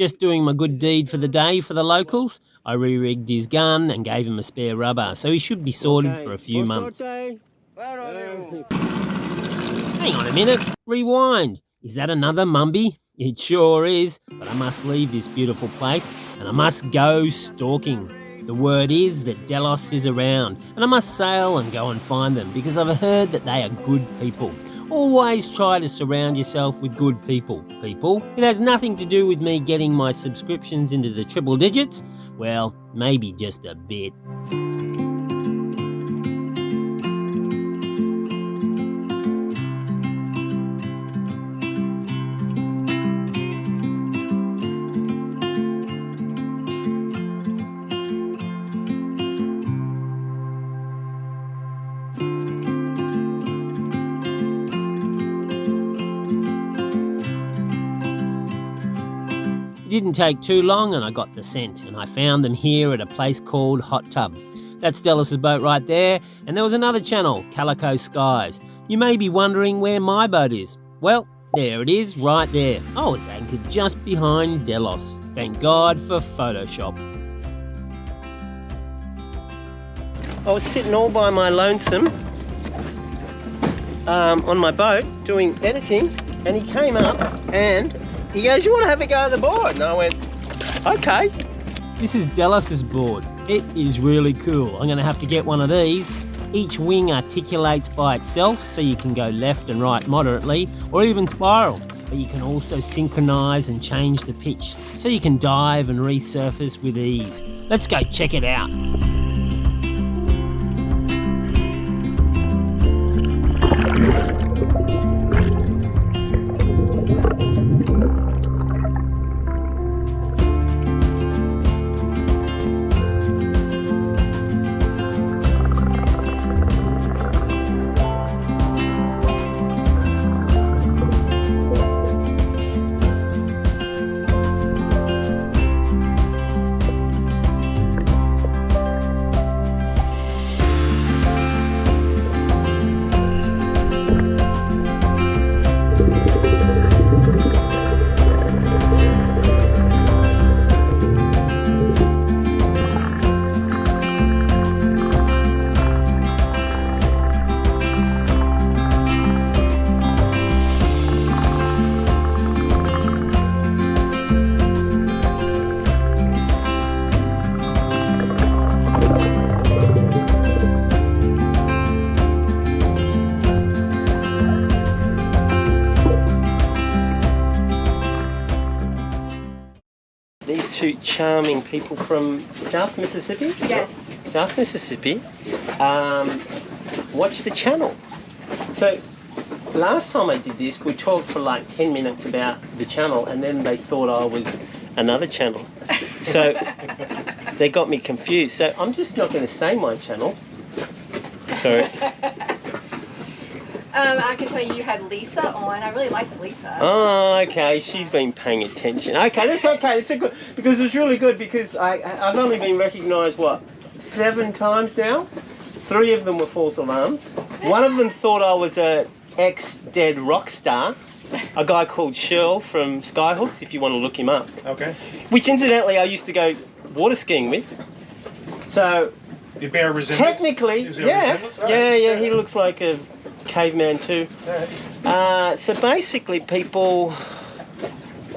Just doing my good deed for the day for the locals, I re-rigged his gun and gave him a spare rubber, so he should be sorted for a few months. Hang on a minute, rewind. Is that another Mumby? It sure is, but I must leave this beautiful place and I must go stalking. The word is that Delos is around and I must sail and go and find them because I've heard that they are good people. Always try to surround yourself with good people. It has nothing to do with me getting my subscriptions into the triple digits. Well, maybe just a bit. It didn't take too long and I got the scent, and I found them here at a place called Hot Tub. That's Delos' boat right there, and there was another channel, Calico Skies. You may be wondering where my boat is. Well, there it is, right there. Oh, it's anchored just behind Delos. Thank God for Photoshop. I was sitting all by my lonesome on my boat doing editing, and he came up and he goes, "You want to have a go at the board?" And I went, "Okay." This is Delos' board. It is really cool. I'm going to have to get one of these. Each wing articulates by itself, so you can go left and right moderately, or even spiral. But you can also synchronise and change the pitch, so you can dive and resurface with ease. Let's go check it out. These two charming people from South Mississippi? Yes. South Mississippi. Watch the channel. So last time I did this, we talked for like 10 minutes about the channel, and then they thought I was another channel. So they got me confused. So I'm just not going to say my channel. Sorry. I can tell you had Lisa on. I really liked Lisa. Oh, okay. She's been paying attention. Okay, that's okay. It's a good, because it's really good because I've only been recognised, what, 7 times now? 3 of them were false alarms. One of them thought I was a ex-dead rock star, a guy called Shirl from Skyhooks, if you want to look him up. Okay. Which incidentally I used to go water skiing with. So You bear resemblance? technically, Is there a resemblance? Right. yeah, he looks like a caveman too. So basically people,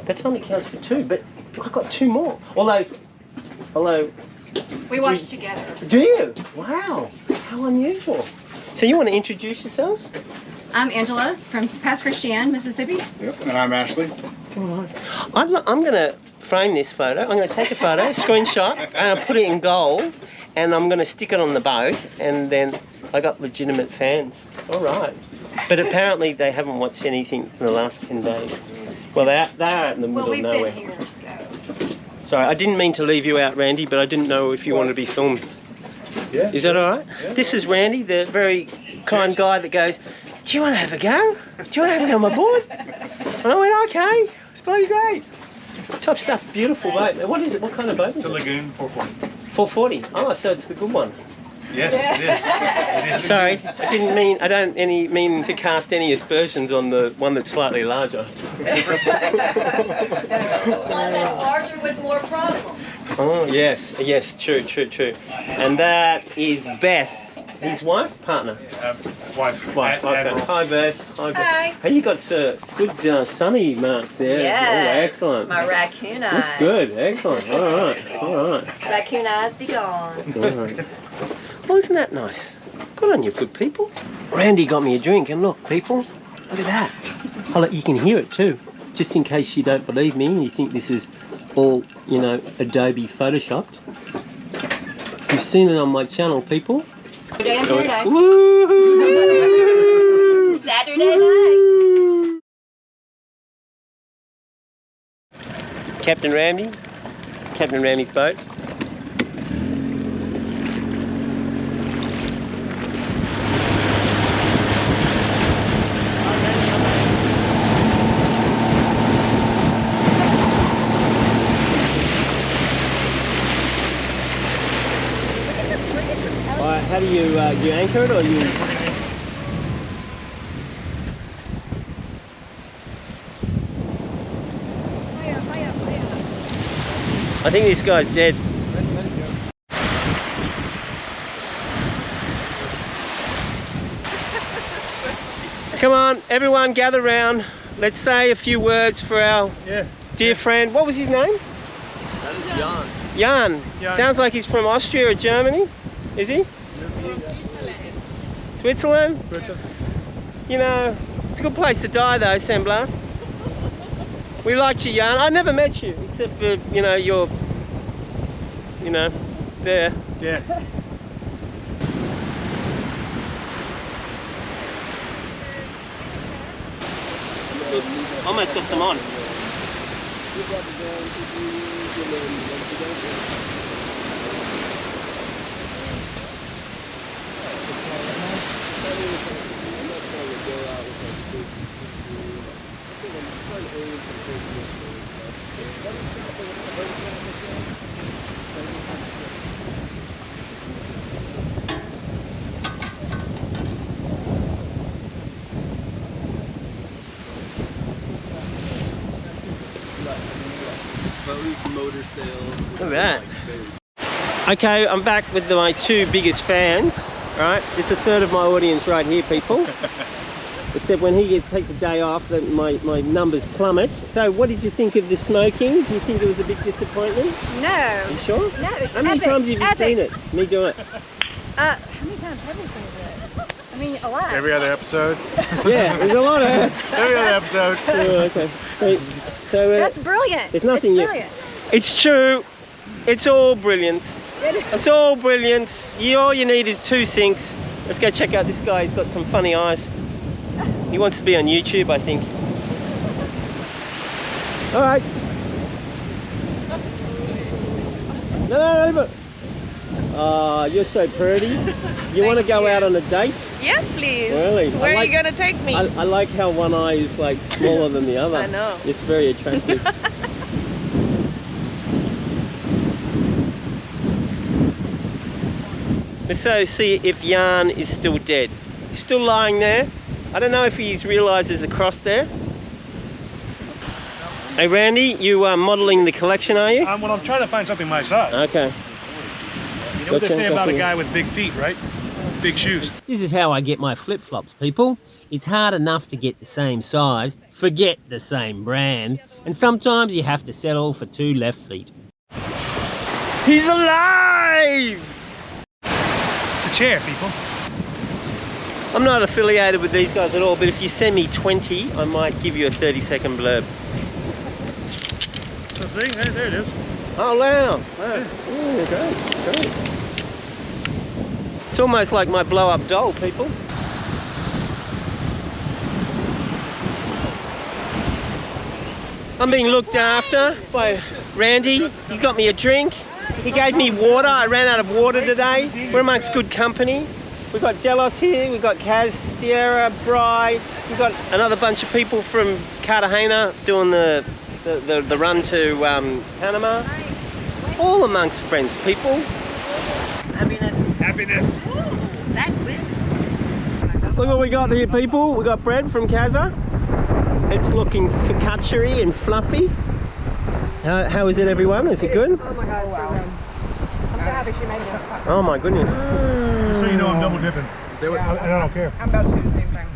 that only counts for 2, but I got 2 more. Although We watched together. So. do you? Wow, how unusual. So you want to introduce yourselves? I'm Angela from Pass Christian, Mississippi. Yep, and I'm Ashley. I'm going to frame this photo. I'm going to take a photo, screenshot, and I'll put it in gold, and I'm going to stick it on the boat, and then I got legitimate fans. All right. But apparently they haven't watched anything in the last 10 days. Well, they're out in the middle of nowhere. Well, we've been here, so. Sorry, I didn't mean to leave you out, Randy, but I didn't know if you wanted to be filmed. Yeah. Is that all right? Yeah. This is Randy, the very kind guy that goes, "Do you want to have a go? Do you want to have a go on my board?" And I went, "Okay, it's bloody great." Top stuff, beautiful boat. What is it? What kind of boat is It's a it? Lagoon 440. 440. Oh, so it's the good one. Yes, it is. It is. Sorry, I don't mean to cast any aspersions on the one that's slightly larger. One that's larger with more problems. Oh, yes, true. And that is Beth, his wife, partner? Wife. Okay. Admiral. Hi, Beth. Hi. Hey, you got good sunny marks there. Yes. Oh, excellent. My raccoon eyes. That's good. Excellent. All right. Raccoon eyes be gone. All right. Well, isn't that nice? Good on you, good people. Randy got me a drink, and look, people, look at that. You can hear it too. Just in case you don't believe me and you think this is all, Adobe photoshopped. You've seen it on my channel, people. Day in paradise. Woo! Saturday night. Captain Randy's boat. How do you anchor it, or you? I think this guy's dead. Come on, everyone, gather round. Let's say a few words for our dear friend. What was his name? That is Jan. Jan. Sounds like he's from Austria or Germany. Is he? Switzerland? It's a good place to die though, San Blas. We liked you, Jan. I never met you, except for, you're, there. Yeah. Almost got some on. Motor sail. Look at that. Okay, I'm back with my two biggest fans. Right, it's a third of my audience right here, people. Except when he takes a day off, then my numbers plummet. So, what did you think of the smoking? Do you think it was a big disappointment? No. Are you sure? No, it's How many times have you seen it? Me do it. How many times have you seen it? I mean, a lot. Every other episode. Yeah, there's a lot of it. Every other episode. Oh, okay. So That's brilliant. there's nothing it's you. brilliant. It's true. It's all brilliant. It's all brilliant. All you need is 2 sinks. Let's go check out this guy. He's got some funny eyes. He wants to be on YouTube, I think. All right. No, but. Oh, you're so pretty. You want to go out on a date? Yes, please. Really? Where are you going to take me? I like how one eye is like smaller than the other. I know. It's very attractive. Let's see if Jan is still dead. He's still lying there. I don't know if he's realised there's a cross there. Hey Randy, you are modelling the collection, are you? Well, I'm trying to find something my size. Okay. You know what they say about a guy with big feet, right? Big shoes. This is how I get my flip-flops, people. It's hard enough to get the same size, forget the same brand, and sometimes you have to settle for 2 left feet. He's alive! It's a chair, people. I'm not affiliated with these guys at all, but if you send me 20, I might give you a 30-second blurb. So see, there it is. Oh, wow. Great. It's almost like my blow-up doll, people. I'm being looked after by Randy. He got me a drink. He gave me water. I ran out of water today. We're amongst good company. We've got Delos here, we've got Kaz, Sierra, Bry. We've got another bunch of people from Cartagena doing the run to Panama. All amongst friends, people. Happiness. That whip. Look what we got here, people. We got bread from Kaza. It's looking focaccia and fluffy. How is it, everyone? Is it good? Oh my god, so good. I'm so happy she made this. Oh my goodness. Just so you know, I'm double dipping. And I don't care. I'm about to do the same thing.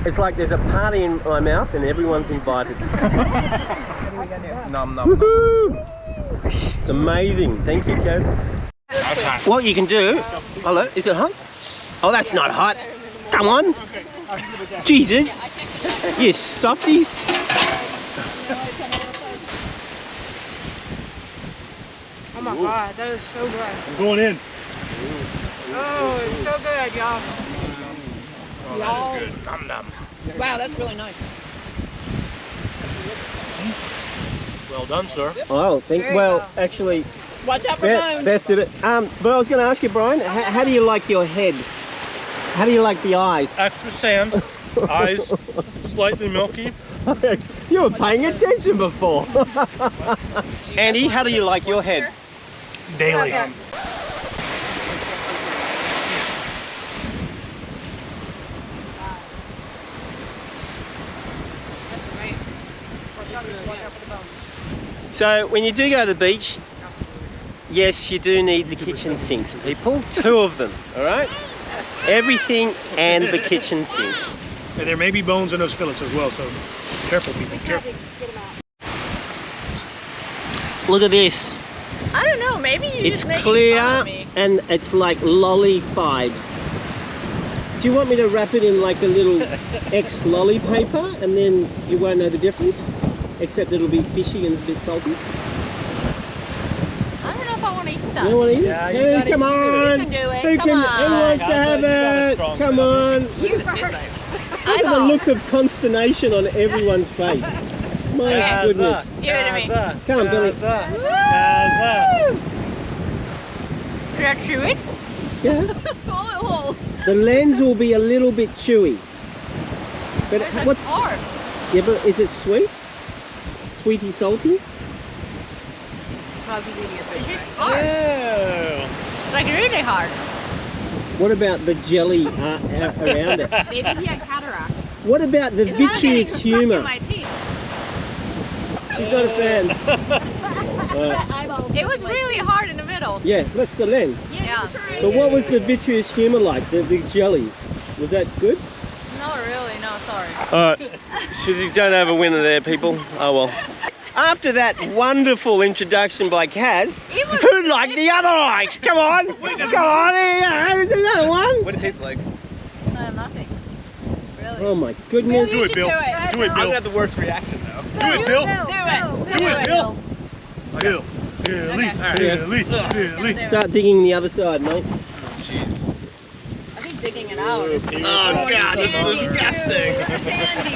It's like there's a party in my mouth and everyone's invited. What are we gonna do? Nom nom. Woohoo! It's amazing. Thank you, Kaz. What you can do... Hello, is it hot? Oh, that's not hot. Come on. Jesus. You softies. Oh my god, that is so good. I'm going in. Oh, it's so good, y'all. Oh, that is good. Nom nom. Wow, that's really nice. Well done, sir. Oh, actually, Watch out for bones. Beth did it. But I was going to ask you, Brian, how do you like your head? How do you like the eyes? Extra sand. Eyes slightly milky. You were paying attention before. Andy, how do you like your head? Daily. Okay. So when you do go to the beach, yes, you do need the kitchen sinks, people. 2 of them, all right? Everything and the kitchen sink. And there may be bones in those fillets as well, so careful, people. Careful. Look at this. I don't know, maybe you It's just making clear fun of me. and it's like lollified. Do you want me to wrap it in like a little ex-lolly paper and then you won't know the difference? Except it'll be fishy and a bit salty. I don't know if I want to eat You that. don't want to eat Yeah, it? you Hey, gotta come eat it. on! You can do it. Who Come on. Who wants to have You got a it? strong Come stomach. on! You first. Look at the look of consternation on everyone's face. My Okay. goodness. Give it to me. Come on, Billy. Should I chew it? Yeah. Swallow it whole. The lens will be a little bit chewy. But what's... hard? Yeah, but is it sweet? Sweety salty? Cause he's eating your It's fish. hard. Ew. Like really hard. What about the jelly around it? Maybe he had cataracts. What about the It's not getting vitreous stuck in humour? my teeth. She's not a fan. It was really hard in the middle. Yeah, that's the lens. Yeah. But what was the vitreous humour like? The jelly? Was that good? Not really, no, sorry. Alright, so you don't have a winner there, people. Oh well. After that wonderful introduction by Kaz, It was who'd like the other eye? Come on! Come on! There's another one! What did it taste like? Nothing. Really. Oh my goodness. Do it, Bill. Do it. Do it, I'm Bill. gonna have the worst reaction though. Do it, Bill. Do it, Bill. Bill. Billy. Okay. Billy. Billy. Start digging the other side, mate. Jeez. I think digging it out. Oh god, this is disgusting. Sandy.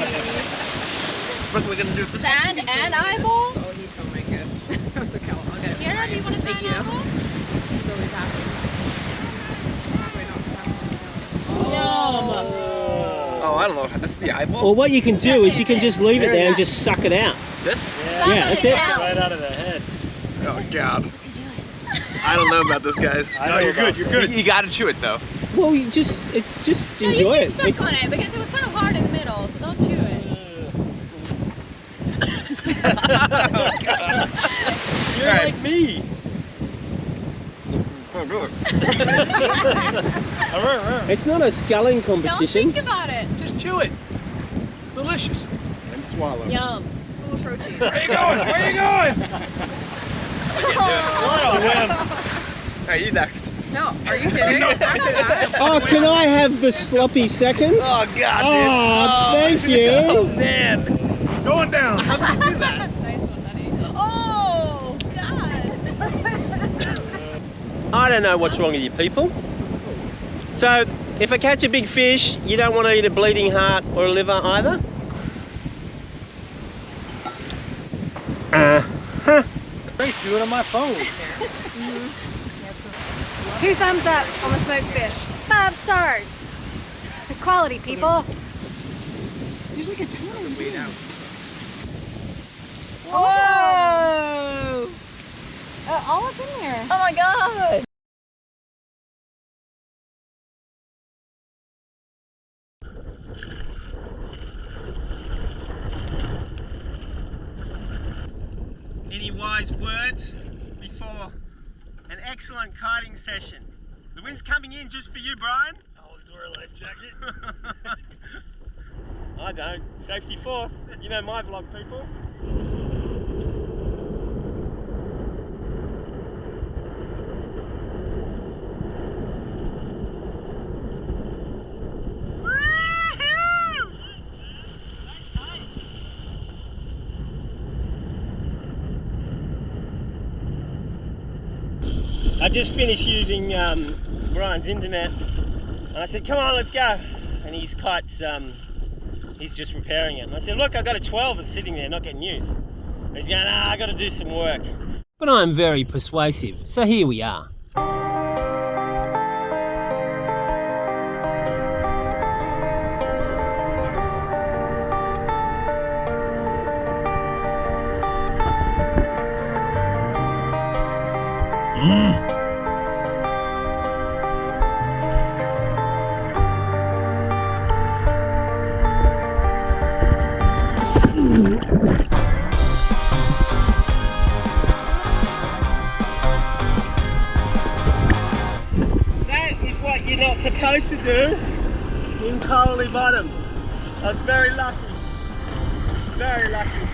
What are we gonna do? Sand and eyeball? Oh, he's gonna make it. So Cal, I'll get it. Kiara, do you want to Thank sand you. eyeball? He's always happy. Yum. Oh, I don't know. This is the eyeball? Or what you can do is you can just leave it there and just suck it out. This? Yeah, that's it. Right out of the head. Oh god. I don't know about this, guys. No, you're good. You're good. You gotta chew it though. Well, you just No, enjoy you it. just suck on it because it was kind of hard in the middle, so don't chew it. You're like me. It's not a sculling Don't competition. think about it. Just chew it. It's delicious. And swallow. Yum. Full of protein. Where you going? Where you going? What a win. Alright, you next. No, are you kidding? Oh, can I have the sloppy seconds? Oh god, Oh, thank you. Oh man. Going down. How did you do that? Nice one, honey. Oh, God. I don't know what's wrong with you people. So, if I catch a big fish, you don't want to eat a bleeding heart or a liver either? Huh. Do it on my phone. 2 thumbs up on the smoked fish. 5 stars. Quality, people. There's like a ton. Whoa. All up in there. Oh, my God. minutes before an excellent kiting session. The wind's coming in just for you, Brian. I always wear a life jacket. I don't. Safety fourth. You know my vlog, people. I just finished using Brian's internet, and I said, "Come on, let's go." And his kite's he's just repairing it. And I said, "Look, I got a 12 that's sitting there, not getting used." And he's going, "Ah, I got to do some work." But I'm very persuasive, so here we are. That is what you're not supposed to do in Coley Bottom. I was very lucky. Very lucky.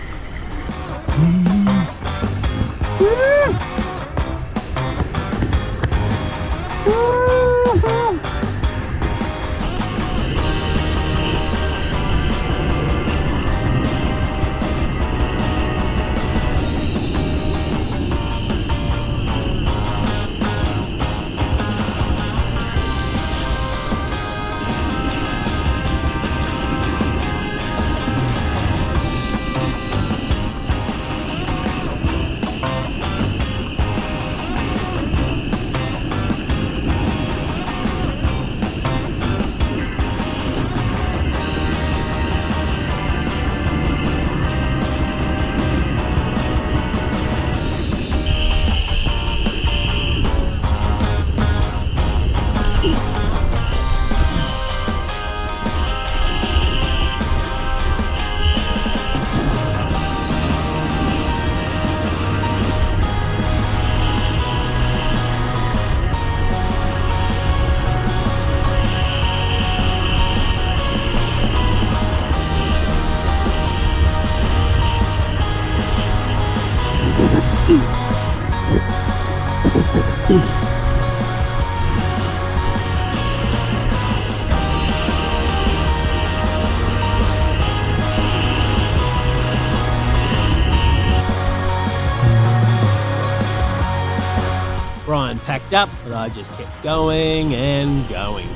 Brian packed up, but I just kept going and going.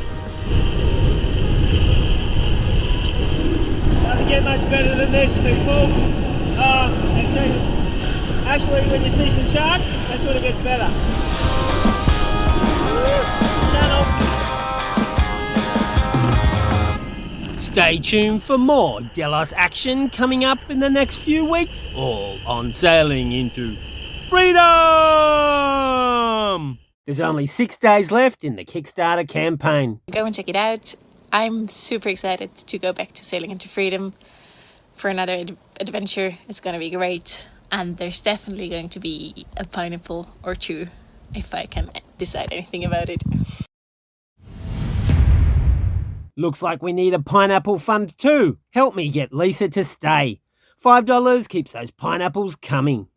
Doesn't get much better than this, people. Actually, when you see some sharks, that's when it gets better. Stay tuned for more Delos action coming up in the next few weeks, all on Sailing into Freedom! There's only 6 days left in the Kickstarter campaign. Go and check it out. I'm super excited to go back to Sailing into Freedom for another adventure. It's going to be great. And there's definitely going to be a pineapple or two if I can decide anything about it. Looks like we need a pineapple fund too. Help me get Lisa to stay. $5 keeps those pineapples coming.